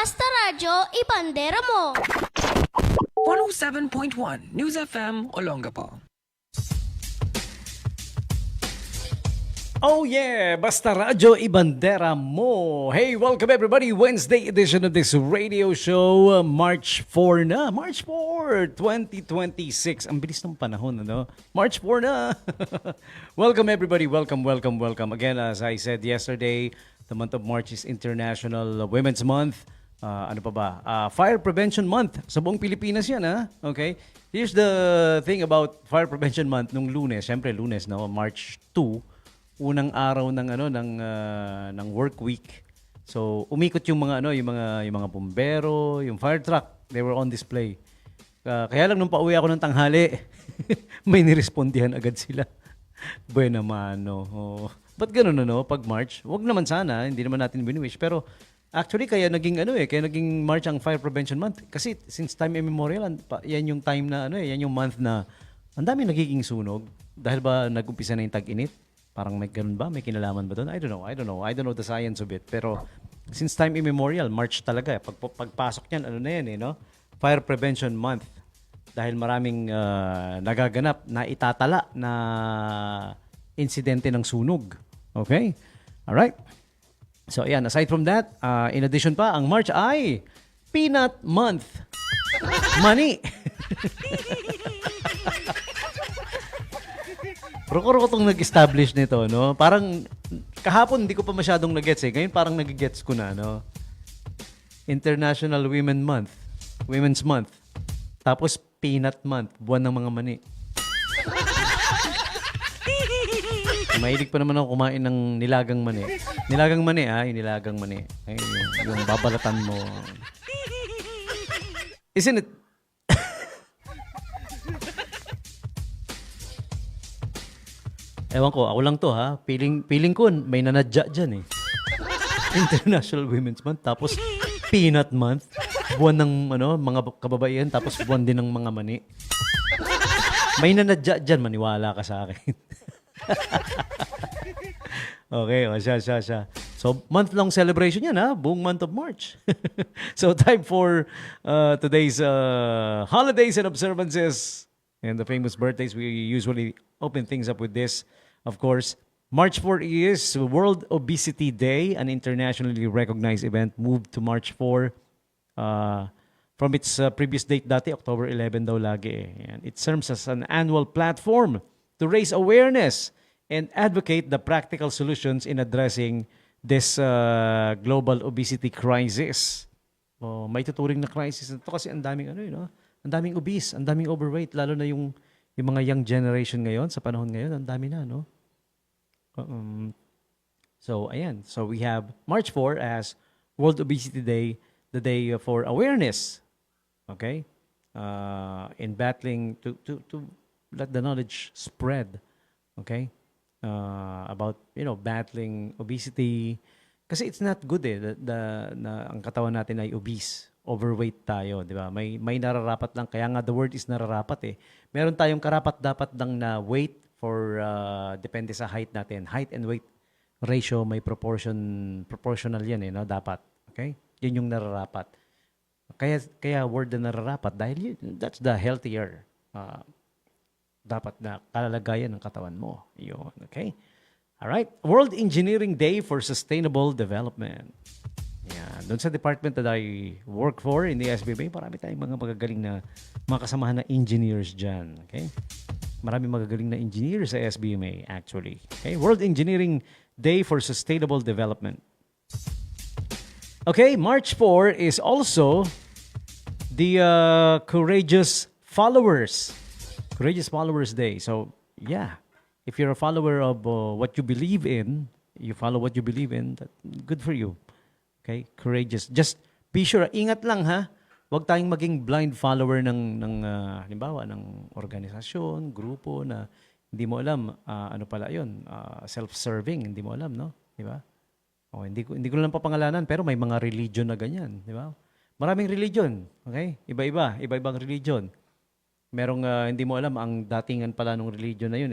Basta Radyo, ibandera mo! 107.1 News FM Olongapo. Oh yeah! Basta Radyo, ibandera mo! Hey, welcome everybody! Wednesday edition of this radio show. March 4 na. March 4, 2026. Ang bilis ng panahon, ano? March 4 na! Welcome everybody! Welcome. Again, as I said yesterday, the month of March is International Women's Month. Ano pa ba? Fire Prevention Month. Sa buong Pilipinas yan, ha? Okay? Here's the thing about Fire Prevention Month nung Lunes. Siyempre, Lunes, no? March 2. Unang araw ng ng work week. So umikot yung mga bumbero, yung fire truck, they were on display. Kaya lang nung pauwi ako ng tanghali, may nirespondihan agad sila. Buena mano. Oh. Ba't ganun pag March? Wag naman sana, hindi naman natin biniwish, pero actually kaya naging March ang Fire Prevention Month kasi since time immemorial yan yung time na yan yung month na ang dami nagiging sunog dahil ba nag-umpisa na yung tag-init. Parang may ganun ba? May kinalaman ba doon? I don't know the science of it. Pero since time immemorial, March talaga. Pagpasok niyan, no? Fire Prevention Month. Dahil maraming nagaganap na itatala na insidente ng sunog. Okay? Alright? So, ayan. Aside from that, in addition pa, ang March ay Peanut Month. Money! Pero ko itong nag-establish nito, no? Parang, kahapon hindi ko pa masyadong nag-gets eh. Ngayon parang nag-gets ko na, no? International Women's Month. Tapos, Peanut Month. Buwan ng mga mani. Mahilig pa naman ako kumain ng nilagang mani. Nilagang mani, yung nilagang mani. Ay, yung babalatan mo. Isn't it? Ewan ko, ako lang to ha. Feeling ko may nanadya dyan eh. International Women's Month, tapos Peanut Month, buwan ng mga kababaihan, tapos buwan din ng mga mani. May nanadya dyan, maniwala ka sa akin. Okay, siya. So, month-long celebration yan ha, buong month of March. So, time for today's holidays and observances and the famous birthdays. We usually open things up with this. Of course, March 4 is World Obesity Day, an internationally recognized event moved to March 4 from its previous date dati, October 11 daw lagi eh. And it serves as an annual platform to raise awareness and advocate the practical solutions in addressing this global obesity crisis. May tuturing na crisis ito kasi ang daming ang daming obese, ang daming overweight, lalo na yung mga young generation ngayon, sa panahon ngayon, ang dami na, no? So, ayan. So, we have March 4 as World Obesity Day, the day for awareness, okay? In battling, to let the knowledge spread, okay? About, battling obesity. Kasi it's not good na ang katawan natin ay obese. Overweight tayo, di ba? May nararapat lang. Kaya nga the word is nararapat eh. Meron tayong karapat-dapat lang na weight for depende sa height natin. Height and weight ratio may proportional yan eh, no? Dapat. Okay? Yun yung nararapat. Kaya word na nararapat dahil that's the healthier dapat na kalalagayan ng katawan mo. Yun, okay? Alright. World Engineering Day for Sustainable Development. Yan. Doon sa department that I work for in the SBMA, marami tayong mga magagaling na mga kasamahan na engineers dyan. Okay? Marami magagaling na engineers sa SBMA actually. Okay? World Engineering Day for Sustainable Development. Okay, March 4 is also the Courageous Followers Day. So, yeah. If you're a follower of what you believe in, you follow what you believe in, good for you. Okay? Courageous. Just be sure, ingat lang ha. Huwag tayong maging blind follower ng halimbawa, ng organisasyon, grupo na hindi mo alam, ano pala yun, self-serving, hindi mo alam, no? Di ba? Hindi ko lang papangalanan, pero may mga religion na ganyan, di ba? Maraming religion, okay? Iba-ibang religion. Merong hindi mo alam, ang datingan pala ng religion na yun,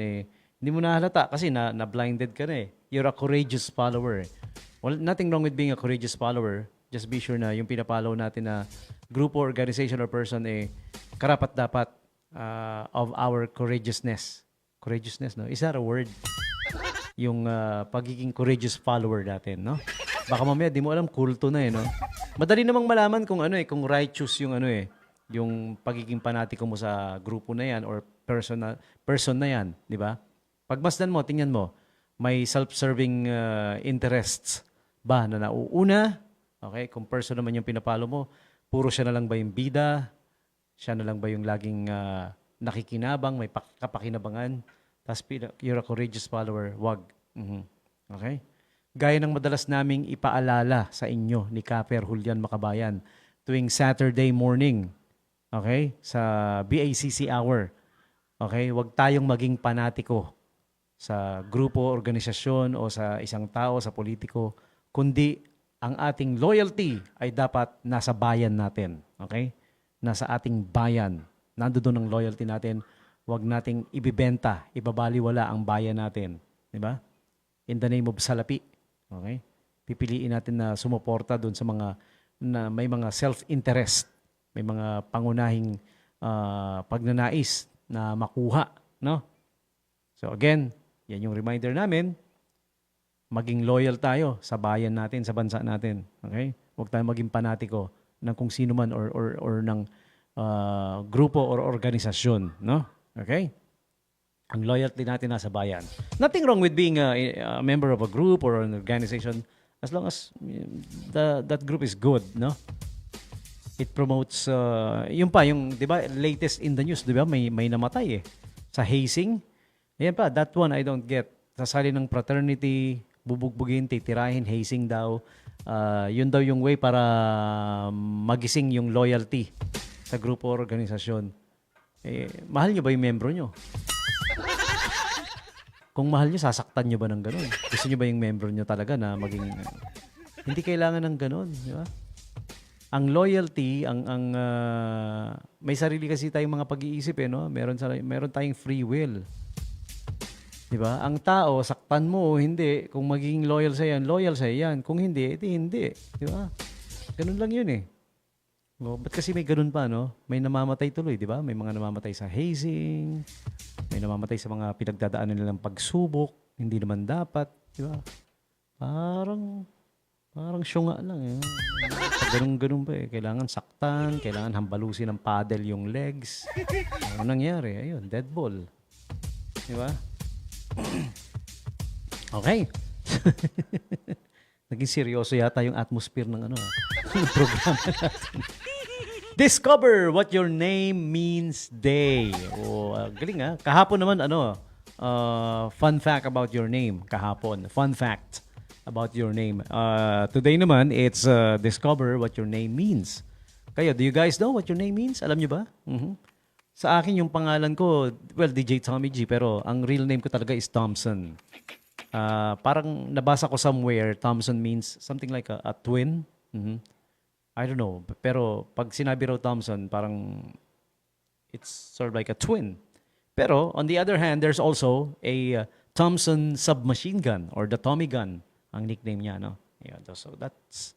hindi mo nahalata kasi na blinded ka na eh. You're a courageous follower. Well, nothing wrong with being a courageous follower. just be sure na yung pinapollow natin na grupo, organization, or person karapat-dapat of our courageousness. Courageousness, no? Is that a word? Yung pagiging courageous follower natin, no? Baka mamaya di mo alam kulto na no. Madali namang malaman kung kung righteous yung yung pagiging panatiko mo sa grupo na yan or person na yan, di ba? Pagmasdan mo, tingnan mo, may self-serving interests ba na nauuna? Okay, kung person naman yung pinapalo mo, puro siya na lang ba yung bida? Siya na lang ba yung laging nakikinabang, may kapakinabangan? Tapos you're a courageous follower, wag. Okay? Gaya ng madalas naming ipaalala sa inyo ni Kaper Julian Makabayan tuwing Saturday morning, okay, sa BACC Hour. Okay, wag tayong maging panatiko sa grupo, organisasyon o sa isang tao, sa politiko, kundi ang ating loyalty ay dapat nasa bayan natin. Okay? Nasa ating bayan. Nandoon ang loyalty natin. Wag nating ibibenta, ibabaliwala ang bayan natin. Di ba? In the name of salapi. Okay? Pipiliin natin na sumuporta doon sa mga na may mga self-interest, may mga pangunahing pagnanais na makuha, no? So again, yan yung reminder namin, maging loyal tayo sa bayan natin, sa bansa natin. Okay? Huwag tayong maging panatiko ng kung sino man or ng grupo or organisasyon, no? Okay? Ang loyalty natin nasa bayan. Nothing wrong with being a member of a group or an organization as long as that group is good, no? It promotes yung 'di ba, latest in the news, 'di ba? May namatay sa hazing. Ayan pa, that one I don't get. Sasali ng fraternity, bubugbugin, titirahin, hazing daw. Yun daw yung way para magising yung loyalty sa grupo o organisasyon. Mahal nyo ba yung membro nyo? Kung mahal nyo, sasaktan nyo ba ng ganun? Gusto nyo ba yung membro nyo talaga na maging... hindi kailangan ng ganun, di ba? Ang loyalty, may sarili kasi tayong mga pag-iisip, no? Meron tayong free will. Di ba? Ang tao, saktan mo o hindi, kung magiging loyal sa yan. Kung hindi, edi hindi. Di ba? Ganun lang yun No, ba't kasi may ganun pa, no? May namamatay tuloy, di ba? May mga namamatay sa hazing, may namamatay sa mga pinagdadaanan nilang pagsubok, hindi naman dapat, di ba? Parang syunga lang. Ganun pa kailangan saktan, kailangan hambalusin ng paddle yung legs. Ano nangyari? Ayun, dead ball. Di ba? Okay. Naging seryoso yata yung atmosphere ng programa natin. Discover what your name means day. Galing Kahapon naman fun fact about your name. Kahapon, fun fact about your name. Today naman, it's discover what your name means. Kayo, do you guys know what your name means? Alam nyo ba? Sa akin, yung pangalan ko, well, DJ Tommy G, pero ang real name ko talaga is Thompson. Parang nabasa ko somewhere, Thompson means something like a twin. I don't know. Pero pag sinabi raw Thompson, parang it's sort of like a twin. Pero on the other hand, there's also a Thompson submachine gun or the Tommy gun, ang nickname niya, no? Yeah, so that's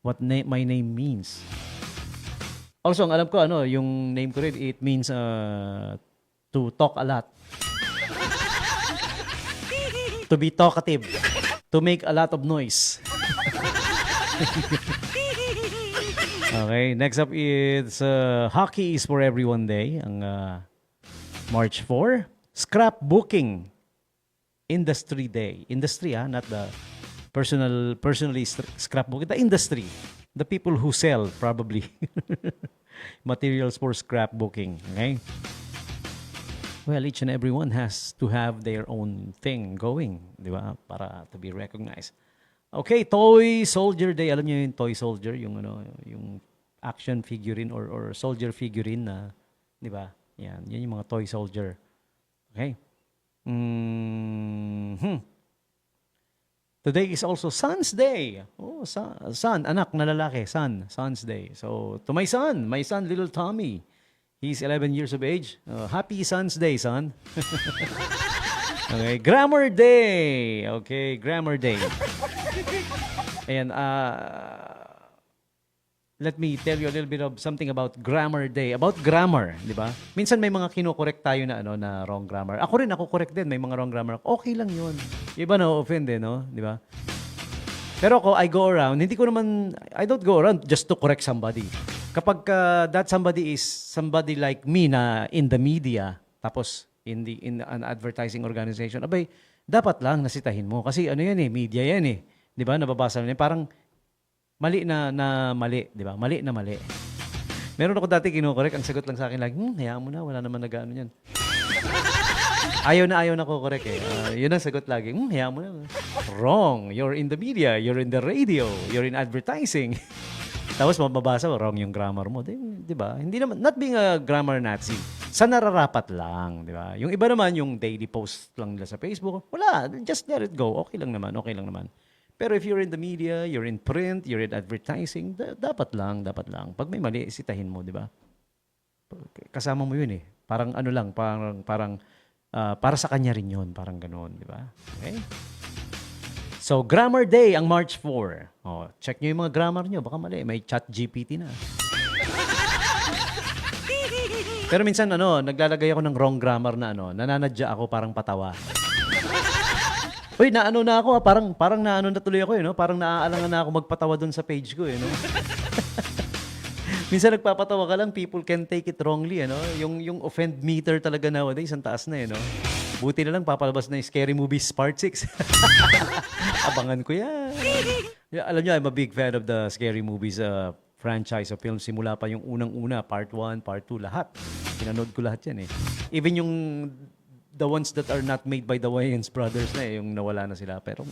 what my name means. Also, ang alam ko, yung name ko rin, it means to talk a lot. To be talkative. To make a lot of noise. Okay, next up is Hockey is for Everyone Day, ang March 4. Scrapbooking Industry Day. Industry, not the personally scrapbooking. The industry. The people who sell, probably, materials for scrapbooking. Okay? Well, each and everyone has to have their own thing going, di ba? Para to be recognized. Okay, Toy Soldier Day. Alam niyo yung Toy Soldier, yung yung action figurine or soldier figurine na, 'di ba? Yan yung mga Toy Soldier. Okay? Today is also Son's Day. Oh, son, anak na lalaki, Son's Day. So, to my son, little Tommy. He's 11 years of age. Happy Son's Day, son. Okay, Grammar Day. Okay, Grammar Day. Ayan, let me tell you a little bit of something about Grammar Day. About grammar, di ba? Minsan may mga kino-correct tayo na na wrong grammar. Ako rin, ako correct din. May mga wrong grammar. Okay lang yun. Iba na offend no? Di ba? Pero ako, I go around, I don't go around just to correct somebody. Kapag that somebody is somebody like me na in the media, tapos in an advertising organization, abay, dapat lang nasitahin mo. Kasi ano yan media yan Di ba? Nababasa na yan. Parang mali na mali, di ba? Mali na mali. Meron ako dati kino-correct, ang sagot lang sa akin like, hayaan mo na, wala naman nag-ano yan. Ayaw na ko correct yun ang sagot lagi. Hayaan mo na. Wrong. You're in the media. You're in the radio. You're in advertising. Tapos mababasa, wrong yung grammar mo. Di ba? Hindi naman, not being a grammar Nazi. Sa nararapat lang. Di ba? Yung iba naman, yung daily post lang nila sa Facebook. Wala. Just let it go. Okay lang naman. Pero if you're in the media, you're in print, you're in advertising, dapat lang. Pag may mali, sitahin mo, di ba? Kasama mo yun Parang ano lang, parang para sa kanya rin yun. Parang ganoon, di ba? Okay? So, Grammar Day ang March 4. Check nyo yung mga grammar nyo. Baka mali. May chat GPT na. Pero minsan, naglalagay ako ng wrong grammar na nananadya ako parang patawa. Uy, na ako. Parang na tuloy ako Parang naaalangan na ako magpatawa dun sa page ko Minsan nagpapatawa ka lang, people can take it wrongly, Yung offend meter talaga nowadays, ang taas na, Buti na lang, papalabas na yung Scary Movies Part 6. Abangan ko yan. Yeah, alam niyo, I'm a big fan of the Scary Movies franchise of films. Simula pa yung unang-una, Part 1, Part 2, lahat. Pinanood ko lahat yan Even yung the ones that are not made by the Wayans brothers na yung nawala na sila. Pero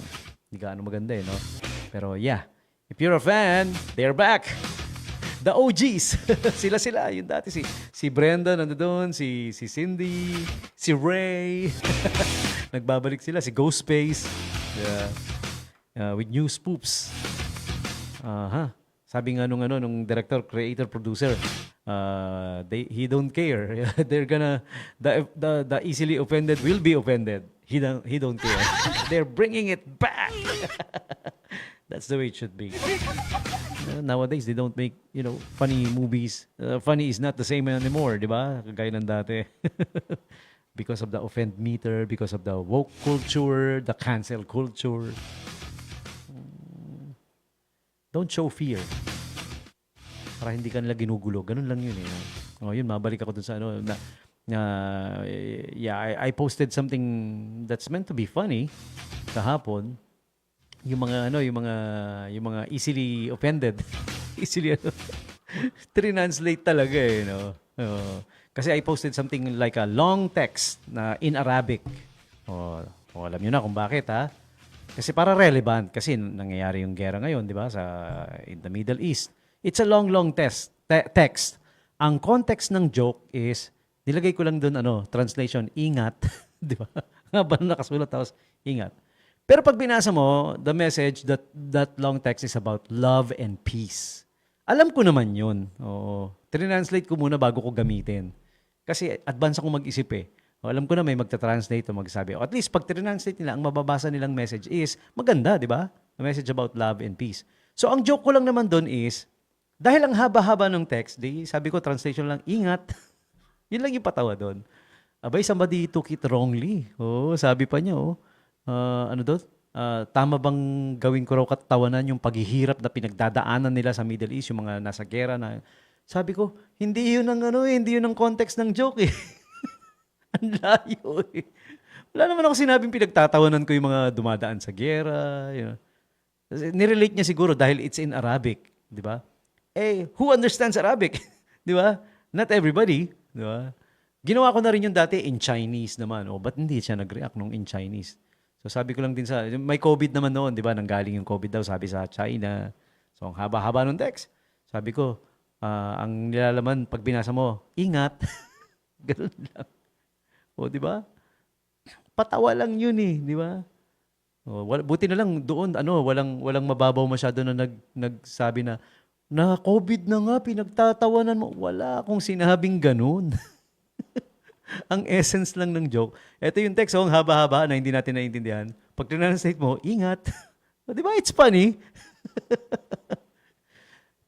hindi gaano maganda Pero yeah, if you're a fan, they're back. The OGs. Sila. Yung dati si Brenda nandoon, si Cindy, si Ray. Nagbabalik sila. Si Ghostface. With new spoops. Sabi nga nung director, creator, producer, he don't care. They're gonna, the easily offended will be offended. He don't care. They're bringing it back. That's the way it should be. Nowadays, they don't make, funny movies. Funny is not the same anymore, di ba? Kagaya ng dati. Because of the offend meter, because of the woke culture, the cancel culture. Don't show fear. Para hindi ka nila ginugulo. Ganun lang yun yun, mabalik ako dun sa I posted something that's meant to be funny kahapon. Yung mga easily offended. Easily translate talaga kasi I posted something like a long text na in Arabic. Alam niyo na kung bakit Kasi para relevant kasi nangyayari yung gera ngayon, 'di ba, in the Middle East. It's a long text. Ang context ng joke is nilagay ko lang doon translation, ingat, 'di ba? Habang nakasulat tapos ingat. Pero pag binasa mo, the message that long text is about love and peace. Alam ko naman yun. Translate ko muna bago ko gamitin. Kasi advance akong mag-isip alam ko na may magta-translate o magsabi. At least pag translate nila, ang mababasa nilang message is maganda, di ba? A message about love and peace. So ang joke ko lang naman doon is, dahil ang haba-haba ng text, sabi ko translation lang, ingat. Yun lang yung patawa doon. Abay, somebody took it wrongly. Sabi pa niya, tama bang gawin ko raw katawanan yung paghihirap na pinagdadaanan nila sa Middle East, yung mga nasa gera na. Sabi ko, hindi yun ang context ng joke Ang layo Wala naman ako sinabing pinagtatawanan ko yung mga dumadaan sa gera. Nirelate niya siguro dahil it's in Arabic, di ba? Who understands Arabic? Di ba? Not everybody, di ba? Ginawa ko na rin yung dati in Chinese naman. Ba't hindi siya nag-react nung in Chinese? So sabi ko lang din may COVID naman noon, di ba? Nanggaling yung COVID daw, sabi sa China. So ang haba-haba ng text. Sabi ko, ang nilalaman pag binasa mo, ingat. Ganun lang. Di ba? Patawa lang yun di ba? Buti na lang doon, walang mababaw masyado na nagsabi na COVID na nga, pinagtatawanan mo. Wala akong sinabing ganun. Ang essence lang ng joke. Ito yung text, ang haba-haba na hindi natin naiintindihan. Pag translate mo, ingat. Di ba? It's funny.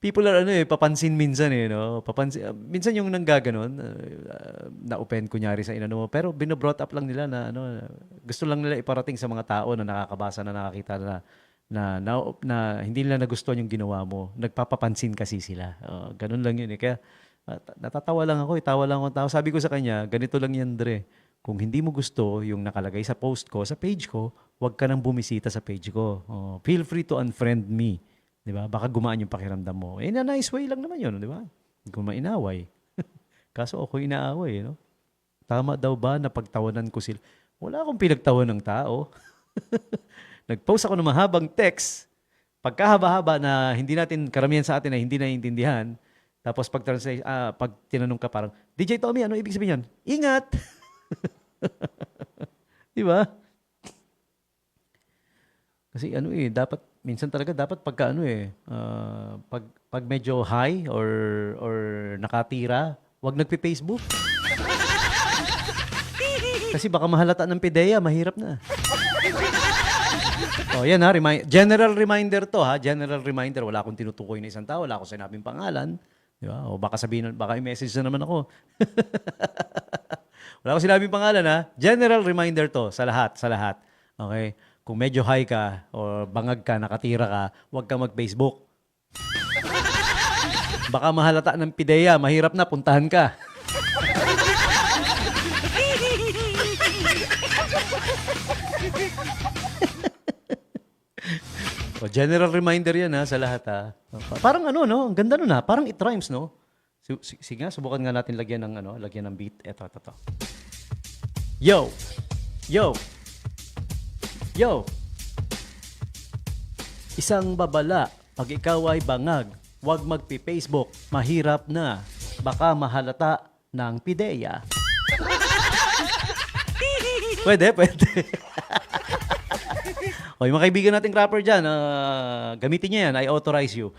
people are papansin minsan no? Papansin, minsan yung nanggaganon, na-open kunyari sa inano mo, pero binobrought up lang nila na gusto lang nila iparating sa mga tao na nakakabasa na nakakita na hindi nila nagustuhan yung ginawa mo. Nagpapapansin kasi sila. Ganun lang yun eh. Kaya natatawa lang ako, tawa lang ako. Sabi ko sa kanya, ganito lang yan, Dre. Kung hindi mo gusto yung nakalagay sa post ko, sa page ko, huwag ka nang bumisita sa page ko. Feel free to unfriend me. 'Di ba? Baka gumaan yung pakiramdam mo. In a nice way lang naman 'yun, 'di ba? Hindi ko mainaway. Kaso ako inaaway, no? Tama daw ba na pagtawanan ko sila? Wala akong pinagtawan ng tao. Nag-post ako ng mahabang text. Pagkahaba-haba na hindi natin, karamihan sa atin na hindi naiintindihan. Tapos pag tinanong ka parang, DJ Tommy, ano ibig sabihin yan? Ingat! 'Di ba? Kasi dapat minsan talaga dapat pagka pag medyo high or nakatira, wag nagpe-Facebook. Kasi baka mahalata ng PIDEA, mahirap na. Yan general reminder to ha, general reminder. Wala akong tinutukoy na isang tao, wala akong sinabing pangalan, di ba? O baka sabihin, baka i-message na naman ako. Wala akong sinabing pangalan ha. General reminder to sa lahat, Okay? Kung medyo high ka o bangag ka, nakatira ka, huwag kang mag-Facebook. Baka mahalata ng PIDEA, mahirap na, puntahan ka. General reminder yan ha, sa lahat ha. Parang ang ganda nun ha, parang it rhymes, no? Sige nga, subukan nga natin lagyan ng beat. Ito. Yo! Isang babala, pag ikaw ay bangag, huwag magpi-Facebook, mahirap na, baka mahalata ng PIDEA. Pwede. O, yung mga kaibigan nating rapper dyan, gamitin niya yan, I authorize you.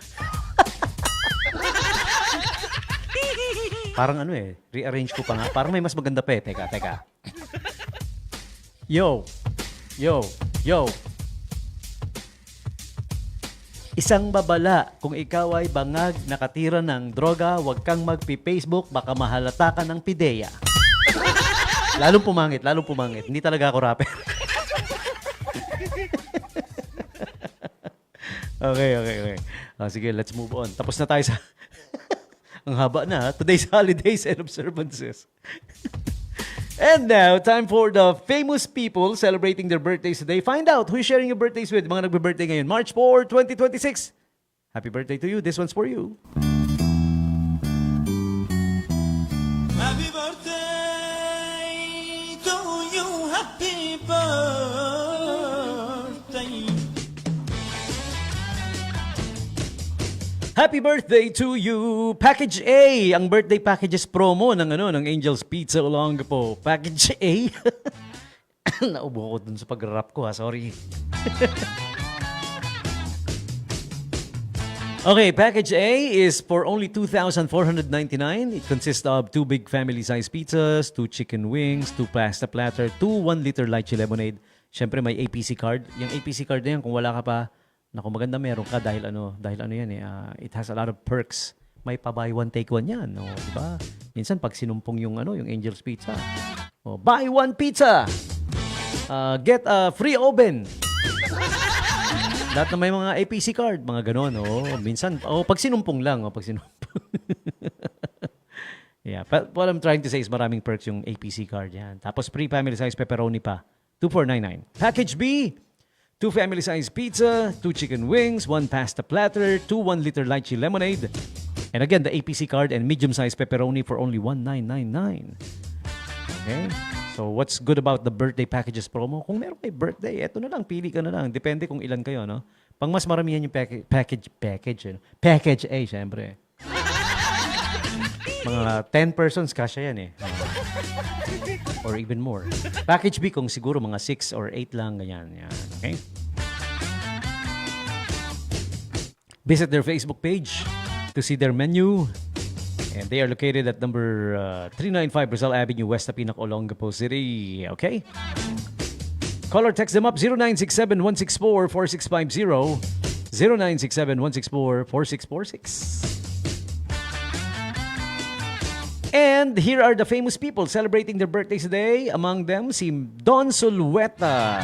Parang rearrange ko pa nga. Parang may mas maganda pa eh. Teka. Yo! Isang babala, kung ikaw ay bangag, nakatira ng droga, huwag kang magpi-Facebook, baka mahalata ka ng PIDEA. Lalong pumangit. Hindi talaga ako rapper. Okay. Sige, let's move on. Tapos na tayo sa... Ang haba na, today's holidays and observances. And now, time for the famous people celebrating their birthdays today. Find out who's sharing your birthdays with. Mga nagbe-birthday ngayon. March 4, 2026. Happy birthday to you. This one's for you. Happy birthday to you. Happy birthday. Happy birthday to you! Package A, ang birthday packages promo ng Angel's Pizza Olongapo. Package A. Naubo ko dun sa pag-rap ko sorry. Okay, package A is for only $2,499. It consists of 2 big family-size pizzas, 2 chicken wings, 2 pasta platter, 2 1-liter lychee lemonade. Siyempre may APC card. Yung APC card na yan, kung wala ka pa, naku, maganda meron ka dahil yan it has a lot of perks. May pa buy one take one yan, di ba? Minsan pag sinumpong yung Angel's Pizza. Buy one pizza. Get a free oven. Lahat na may mga APC card, mga ganon, minsan pag sinumpong lang, pag sinumpong. Yeah, but what I'm trying to say is maraming perks yung APC card yan. Tapos free family size pepperoni pa. $2,499. Package B, 2 family-size pizza, 2 chicken wings, 1 pasta platter, 2 1-liter lychee lemonade. And again, the APC card and medium-sized pepperoni for only $1,999. Okay? So, what's good about the birthday packages promo? Kung meron kayo birthday, eto na lang, pili ka na lang. Depende kung ilan kayo, no? Pang mas maramihan yung package A, syempre. Mga 10 persons, kasya yan or even more. Package B kung siguro mga 6 or 8 lang, ganyan. Yan. Okay? Visit their Facebook page to see their menu. And they are located at number 395 Rizal Avenue, West Apinac, Olongapo City. Okay? Call or text them up 0967-164-4650. 0967-164-4646. And here are the famous people celebrating their birthdays today. Among them, si Don Zulueta.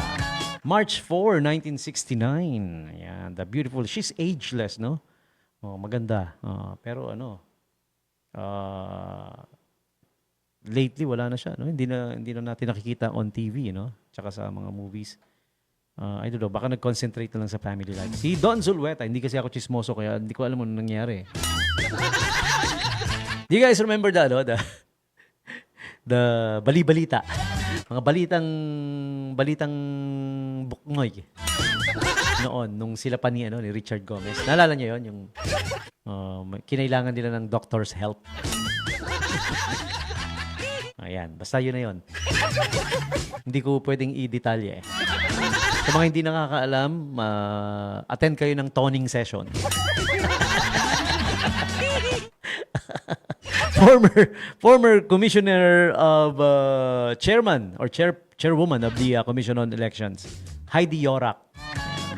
March 4, 1969. Ayan, the beautiful. She's ageless, no? Oh, maganda. Pero lately wala na siya, no? Hindi na natin nakikita on TV, no? Tsaka sa mga movies. I don't know, baka nag-concentrate na lang sa family life. Si Don Zulueta, hindi kasi ako chismoso kaya hindi ko alam ano nangyari. Do you guys remember the bali-balita? Mga balitang buknoy. Noon, nung sila pa ni Richard Gomez. Naalala niyo yon yung kinailangan nila ng doctor's help. Ayan, basta yun na yun. Hindi ko pwedeng i-detalye. Sa mga hindi nakakaalam, attend kayo ng toning session. former commissioner of chairman or chairwoman of the Commission on Elections, Heidi Yorak.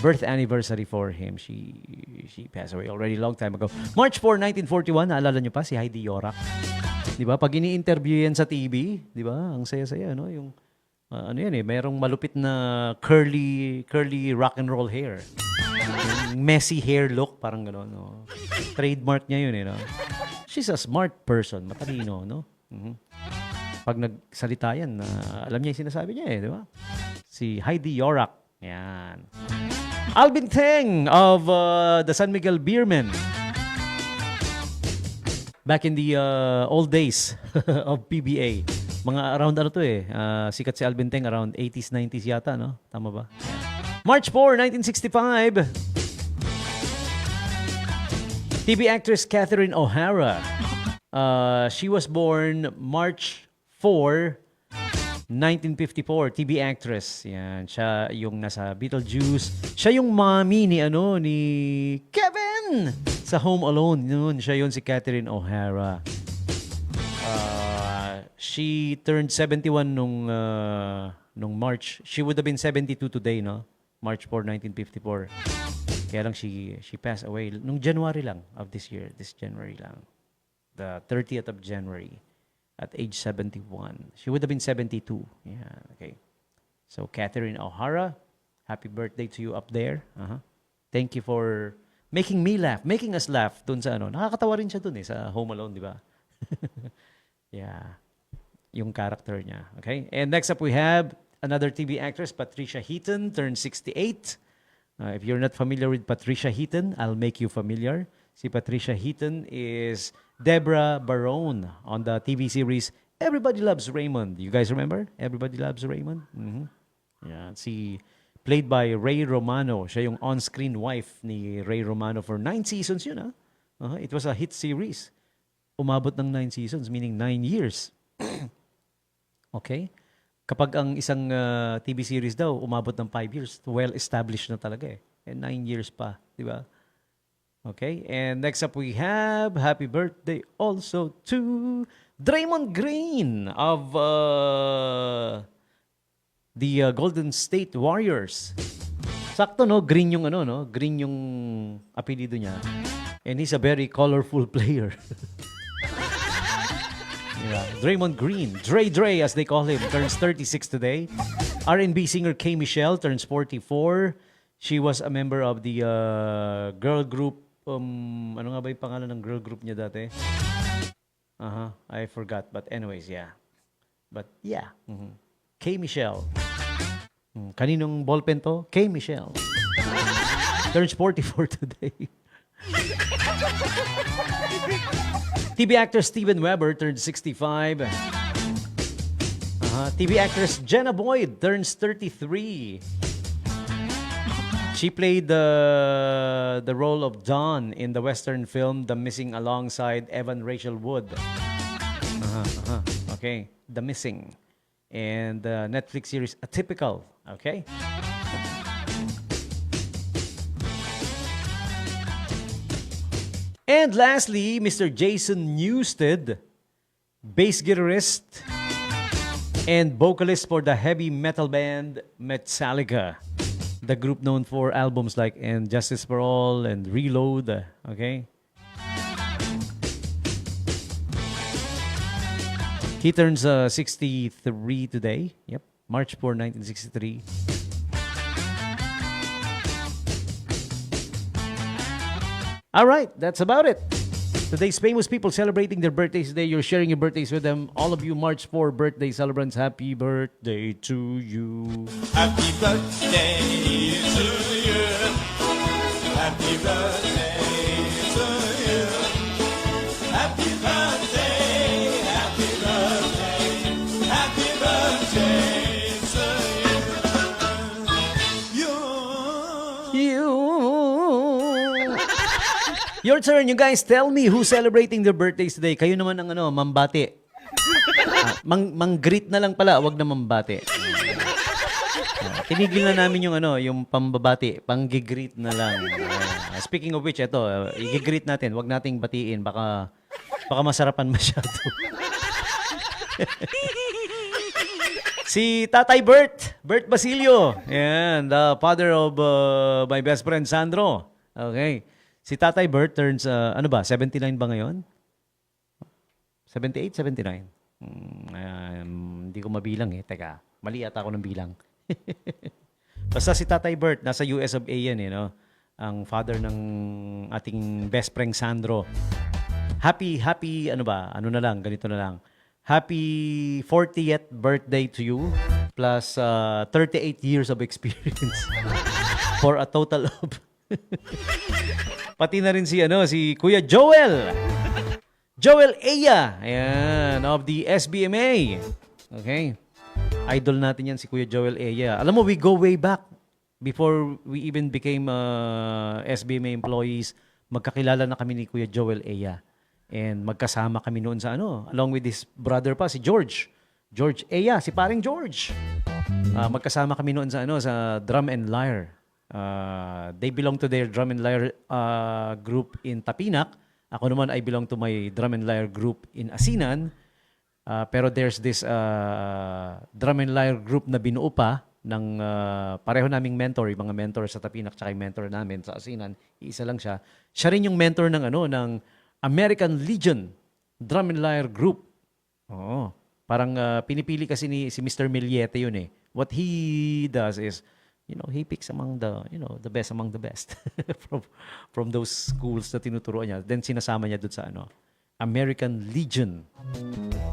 Birth anniversary for him. She passed away already long time ago. March 4, 1941, naalala niyo pa si Heidi Yorak? 'Di ba? Pag ini-interview yan sa TV, 'di ba? Ang saya-saya, no? Yung mayroong malupit na curly rock and roll hair. Yung messy hair look, parang gano'n, no? Trademark niya 'yun, no? She's a smart person, matalino, no? Pag nagsalita yan, alam niya 'yung sinasabi niya, 'di ba? Si Heidi Yorak. Yan. Alvin Teng of the San Miguel Beermen. Back in the old days of PBA. Mga around sikat si Alvin Teng around 80s, 90s yata, no? Tama ba? March 4, 1965. TV actress Catherine O'Hara. She was born March 4, 1954, TV actress. Yan, siya yung nasa Beetlejuice. Siya yung mommy ni Kevin sa Home Alone. Siya yun si Catherine O'Hara. She turned 71 nung March. She would have been 72 today, no? March 4, 1954. Kaya lang she passed away nung January lang of this year. This January lang. The 30th of January. At age 71. She would have been 72. Yeah, okay. So, Catherine O'Hara, happy birthday to you up there. Thank you for making me laugh, making us laugh dun sa Nakakatawa rin siya dun sa Home Alone, di ba? Yeah. Yung character niya. Okay? And next up we have another TV actress, Patricia Heaton, turned 68. If you're not familiar with Patricia Heaton, I'll make you familiar. Si Patricia Heaton is Deborah Barone on the TV series Everybody Loves Raymond. You guys remember? Everybody Loves Raymond? Yeah, played by Ray Romano. Siya yung on-screen wife ni Ray Romano for 9 seasons yun, It was a hit series. Umabot ng 9 seasons, meaning 9 years. Okay? Kapag ang isang TV series daw, umabot ng 5 years, well-established na talaga And 9 years pa, di ba? Okay, and next up we have happy birthday also to Draymond Green of the Golden State Warriors. Sakto, no? Green yung Green yung apelido niya. And he's a very colorful player. Yeah, Draymond Green, Dre as they call him, turns 36 today. R&B singer K. Michelle turns 44. She was a member of the girl group. Ano nga ba yung pangalan ng girl group niya dati? I forgot. But anyways, yeah. But yeah. K. Michelle. Kaninong ballpen to? K. Michelle. Turns 44 today. TV actor Steven Weber turned 65. TV actress Jenna Boyd turns 33. She played the role of Dawn in the Western film The Missing alongside Evan Rachel Wood. Okay, The Missing. And the Netflix series Atypical. Okay? And lastly, Mr. Jason Newsted, bass guitarist and vocalist for the heavy metal band Metallica. The group known for albums like And Justice for All and Reload. Okay? He turns 63 today. Yep. March 4, 1963. All right, that's about it. Today's famous people celebrating their birthdays today. You're sharing your birthdays with them. All of you March 4 birthday celebrants, happy birthday to you. Happy birthday to you. Happy birthday to you. Happy birthday, happy birthday, happy birthday to you. You. Your turn, you guys. Tell me who's celebrating their birthdays today. Kayo naman ang mambati. Mang-greet na lang pala, wag na mambati. Tinigil na namin yung pambabati, pang-greet na lang. Speaking of which, ito, i-greet natin, wag nating batiin, baka masarapan masyado. Si Tatay Bert Basilio. Yan, the father of my best friend Sandro. Okay. Si Tatay Bert turns, 79 ba ngayon? 78, 79? Hindi ko mabilang eh. Teka, mali ata ako ng bilang. Basta si Tatay Bert, nasa US of A yan eh, no? Ang father ng ating best friend Sandro. Happy, ganito na lang. Happy 40th birthday to you, plus 38 years of experience. For a total of... Pati na rin si Kuya Joel Eya, ayan, of the SBMA. Okay. Idol natin yan si Kuya Joel Eya. Alam mo, we go way back before we even became SBMA employees. Magkakilala na kami ni Kuya Joel Eya. And magkasama kami noon sa along with his brother pa, si George Eya, si paring George. Magkasama kami noon sa sa Drum and Lyre. They belong to their drum and lyre group in Tapinak. Ako naman, I belong to my drum and lyre group in Asinan. Pero there's this drum and lyre group na binuo pa ng pareho naming mentor, yung mga mentor sa Tapinak tsaka yung mentor namin sa Asinan. Iisa lang siya. Siya rin yung mentor ng ng American Legion Drum and Lyre Group. Oo. Parang pinipili kasi si Mr. Millete yun eh. What he does is he picks among the, the best among the best from those schools na tinuturuan niya. Then sinasama niya doon sa American Legion.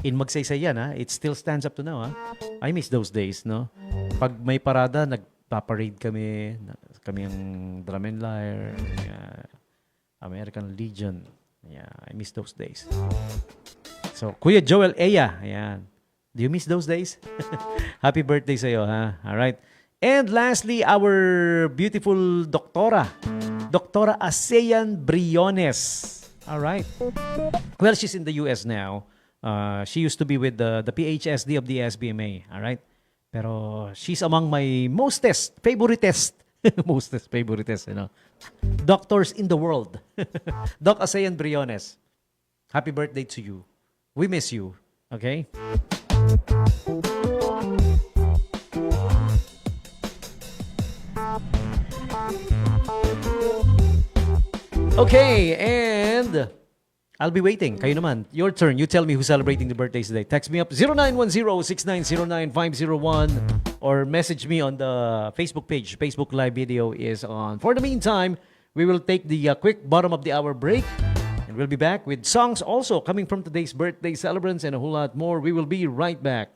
In Magsaysay yan, ha? It still stands up to now, ha? I miss those days, no? Pag may parada, nagpaparade kami ang drum and lyre, American Legion. Yeah, I miss those days. So, Kuya Joel Eya, ayan. Do you miss those days? Happy birthday sa'yo, ha? All right. And lastly, our beautiful Doktora Asean Briones. All right. Well, she's in the US now. She used to be with the PHSD of the SBMA. All right. Pero she's among my favoritest, doctors in the world. Doc Asean Briones. Happy birthday to you. We miss you. Okay? Okay, and I'll be waiting. Kayo naman, your turn. You tell me who's celebrating the birthdays today. Text me up 0910-6909-501 or message me on the Facebook page. Facebook live video is on. For the meantime, we will take the quick bottom of the hour break. And we'll be back with songs also coming from today's birthday celebrants and a whole lot more. We will be right back.